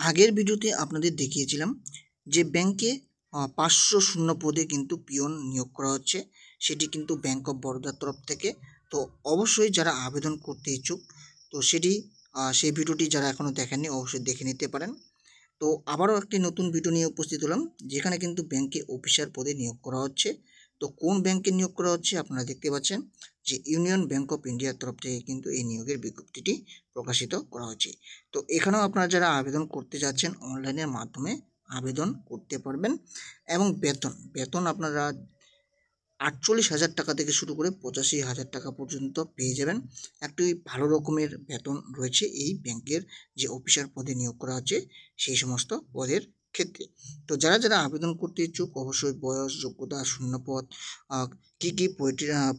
আগের ভিডিওতে আপনাদের দেখিয়েছিলাম যে ব্যাংকে 500 শূন্য পদে কিন্তু পিয়ন নিয়োগ করা হচ্ছে, সেটি কিন্তু ব্যাংক অফ বরোদার তরফ থেকে। তো অবশ্যই যারা আবেদন করতে ইচ্ছুক, তো সেই ভিডিওটি যারা এখনও দেখেননি অবশ্যই দেখে নিতে পারেন। তো আবারও একটি নতুন ভিডিও নিয়ে উপস্থিত হলাম, যেখানে কিন্তু ব্যাংকে অফিসার পদে নিয়োগ করা হচ্ছে। তো কোন ব্যাংকে নিয়োগ করা হচ্ছে আপনারা দেখতে পাচ্ছেন যে ইউনিয়ন ব্যাংক অফ ইন্ডিয়ার তরফ থেকে কিন্তু এই নিয়োগের বিজ্ঞপ্তিটি প্রকাশিত করা হচ্ছে। তো এখানেও আপনারা যারা আবেদন করতে যাচ্ছেন অনলাইনের মাধ্যমে আবেদন করতে পারবেন। এবং বেতন আপনারা 48,000 টাকা থেকে শুরু করে 85,000 টাকা পর্যন্ত পেয়ে যাবেন। একটি ভালো রকমের বেতন রয়েছে এই ব্যাংকের যে অফিসার পদে নিয়োগ করা হচ্ছে সেই সমস্ত পদের ক্ষেত্রে। তো যারা আবেদন করতে ইচ্ছুক অবশ্যই বয়স, যোগ্যতা, শূন্যপদ, কী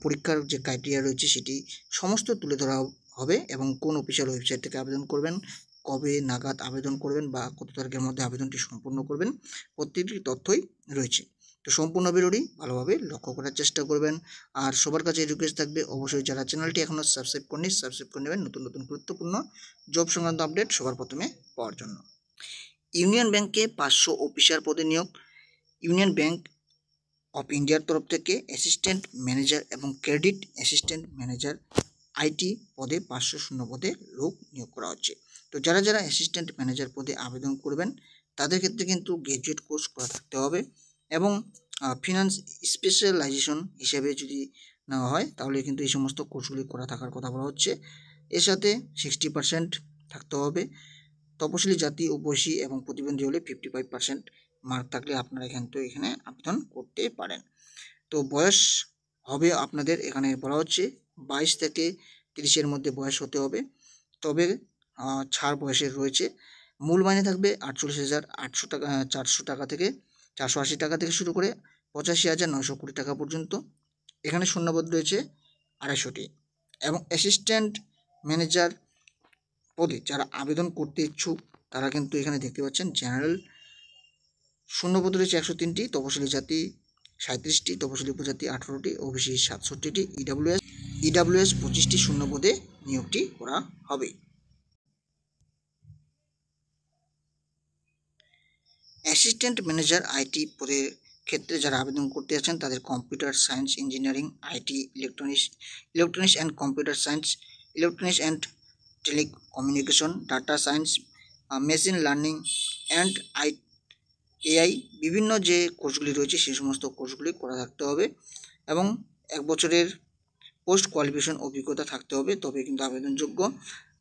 পরীক্ষার যে ক্রাইটেরিয়া রয়েছে সেটি সমস্ত তুলে ধরা হবে, এবং কোন অফিসিয়াল ওয়েবসাইট থেকে আবেদন করবেন, কবে নাগাদ আবেদন করবেন বা কত তারিখের মধ্যে আবেদনটি সম্পূর্ণ করবেন, প্রত্যেকটি তথ্যই রয়েছে। তো সম্পূর্ণ ভিডিওটি ভালোভাবে লক্ষ্য করার চেষ্টা করবেন। আর সবার কাছে রিকোয়েস্ট থাকবে অবশ্যই যারা চ্যানেলটি এখনও সাবস্ক্রাইব করেনি সাবস্ক্রাইব করে নেবেন, নতুন গুরুত্বপূর্ণ জব সংক্রান্ত আপডেট সবার প্রথমে পাওয়ার জন্য। ইউনিয়ন ব্যাংকে 500 অফিসার পদে নিয়োগ। ইউনিয়ন ব্যাংক অফ ইন্ডিয়ার তরফ থেকে অ্যাসিস্ট্যান্ট ম্যানেজার এবং ক্রেডিট অ্যাসিস্ট্যান্ট ম্যানেজার আইটি পদে 500 শূন্য পদে লোক নিয়োগ করা হচ্ছে। তো যারা অ্যাসিস্ট্যান্ট ম্যানেজার পদে আবেদন করবেন তাদের ক্ষেত্রে কিন্তু গ্র্যাজুয়েট কোর্স করা থাকতে হবে, এবং ফিনান্স স্পেশালাইজেশন হিসেবে যদি নেওয়া হয় তাহলে কিন্তু এই সমস্ত কোর্সগুলি করা থাকার কথা বলা হচ্ছে। এর সাথে 60% থাকতে হবে। তপশিলি জাতি, উপসী এবং প্রতিবন্ধী হলে 55% মার্ক থাকলে আপনারা এখানে আবেদন করতে পারেন। তো বয়স হবে আপনাদের এখানে বলা হচ্ছে 22 থেকে 30-এর মধ্যে বয়স হতে হবে। তবে ছাড় বয়সের রয়েছে। মূল মাইনে থাকবে 48,800 টাকা 400 টাকা থেকে 480 টাকা থেকে শুরু করে 85,920 টাকা পর্যন্ত। এখানে শূন্যপদ রয়েছে 250টি। এবং অ্যাসিস্ট্যান্ট ম্যানেজার পদে যারা আবেদন করতে ইচ্ছুক তারা কিন্তু এখানে দেখতে পাচ্ছেন জেনারেল শূন্যপদ রয়েছে 103টি, তপশিলি জাতি 37টি, তপশিলি উপজাতি 18টি, ওবিসি 67টি, ইডাব্লিউএস 25টি শূন্যপদে নিয়োগটি করা হবে। অ্যাসিস্ট্যান্ট ম্যানেজার আইটি পদের ক্ষেত্রে যারা আবেদন করতে আছেন তাদের computer science, engineering, IT, electronics and computer science, electronics and telecommunication, data science, machine learning and AI বিভিন্ন যে কোর্সগুলি রয়েছে সেই সমস্ত কোর্সগুলি করা থাকতে হবে, এবং 1 বছরের পোস্ট কোয়ালিফিকেশন অভিজ্ঞতা থাকতে হবে, তবে কিন্তু আবেদনযোগ্য।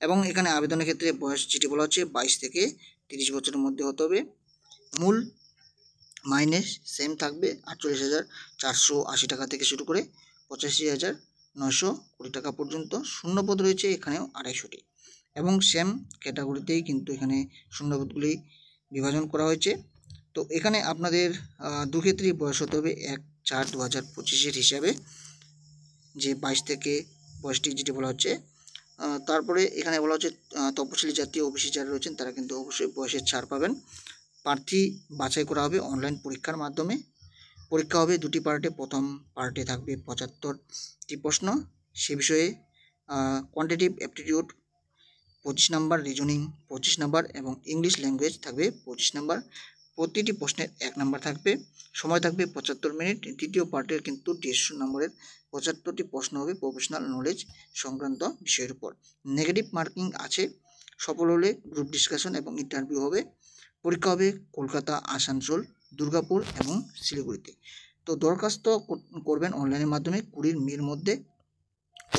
এবং এখানে আবেদনের ক্ষেত্রে বয়স যেটি বলা হচ্ছে 22 থেকে 30 বছরের মধ্যে হতে হবে। মূল মাইনে সেম থাকবে 48,480 টাকা থেকে শুরু করে 85,920 টাকা পর্যন্ত। শূন্যপদ রয়েছে এখানেও 250টি, এবং সেম ক্যাটাগরিতেই কিন্তু এখানে শূন্যপদগুলি বিভাজন করা হয়েছে। তো এখানে আপনাদের দুক্ষেত্রেই বয়স হতে হবে 1/4/2025 হিসাবে, যে 22 থেকে বয়সটি যেটি বলা হচ্ছে। তারপরে এখানে বলা হচ্ছে তপশিলি জাতি, ওবিসি যারা রয়েছেন তারা কিন্তু অবশ্যই বয়সের ছাড় পাবেন। প্রার্থী বাছাই করা হবে অনলাইন পরীক্ষার মাধ্যমে। পরীক্ষা হবে 2টি পার্টে। প্রথম পার্টে থাকবে 75টি প্রশ্ন, সে বিষয়ে quantitative aptitude 25 number, reasoning 25 number এবং ইংলিশ ল্যাঙ্গুয়েজ থাকবে 25 নাম্বার। প্রতিটি প্রশ্নের 1 নাম্বার থাকবে, সময় থাকবে 75 মিনিট। দ্বিতীয় পার্টের কিন্তু 150 নম্বরের 75টি প্রশ্ন হবে প্রফেশনাল নলেজ সংক্রান্ত বিষয়ের উপর। নেগেটিভ মার্কিং আছে। সফল হলে গ্রুপ ডিসকাশন এবং ইন্টারভিউ হবে। পরীক্ষা হবে কলকাতা, আসানসোল, দুর্গাপুর এবং শিলিগুড়িতে। তো দরখাস্ত করবেন অনলাইনের মাধ্যমে 20 মের মধ্যে।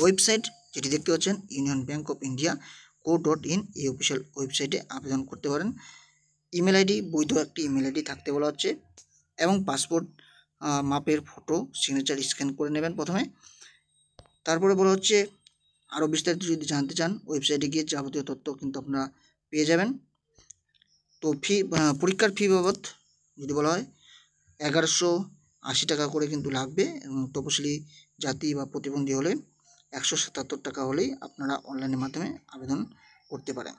ওয়েবসাইট যেটি দেখতে পাচ্ছেন union bank of India co.in, এই অফিসিয়াল ওয়েবসাইটে আবেদন করতে পারেন। ইমেল আইডি, বৈধ একটি ইমেল আইডি থাকতে বলা হচ্ছে, এবং পাসপোর্ট মাপের ফটো সিগনেচার স্ক্যান করে নেবেন প্রথমে। তারপরে বলা হচ্ছে আরও বিস্তারিত যদি জানতে চান ওয়েবসাইটে গিয়ে যাবতীয় তথ্য কিন্তু আপনারা পেয়ে যাবেন। তো পরীক্ষার ফি বাবদ যদি বলা হয় 1,180 টাকা করে কিন্তু লাগবে, এবং তপশিলি জাতি বা প্রতিবন্ধী হলে 177 টাকা হলেই আপনারা অনলাইনের মাধ্যমে আবেদন করতে পারেন।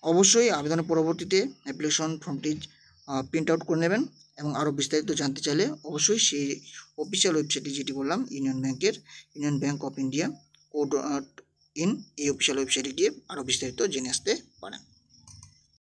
অবশ্যই আবেদনের পরবর্তীতে অ্যাপ্লিকেশন ফর্মটি প্রিন্ট আউট করে নেবেন, এবং আরও বিস্তারিত জানতে চাইলে অবশ্যই সেই অফিসিয়াল ওয়েবসাইটটি যেটি বললাম union bank of India co.in, এই অফিসিয়াল ওয়েবসাইটে গিয়ে আরও বিস্তারিত জেনে আসতে পারেন।